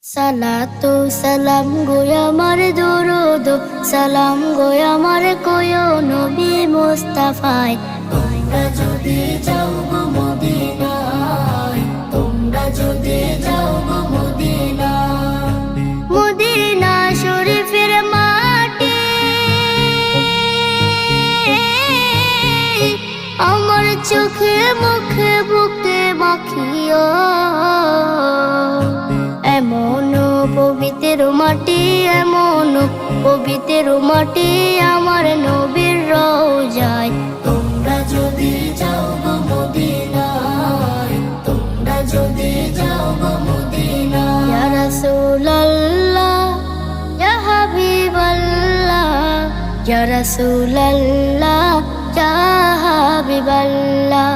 সালাতু সালাম গো আমার দরুদ সালাম গো আমার কোয় নবী মুস্তাফায়। তোমরা যদি যাও গো মদিনায়, তোমরা যদি যাও গো মদিনায়, মদিনা শরীফের মাটি আমার চোখে মুখে বুকে মাখিও। এমন পবিত্র মাটি, এমন পবিত্র মাটি আমার নবীর রওজায়। তোমরা যদি যাও গো মদিনায়, তোমরা যদি যাও গো মদিনায়। ইয়া রাসূলুল্লাহ ইয়া হাবিবাল্লাহ, ইয়া রাসূলুল্লাহ ইয়া হাবিবাল্লাহ।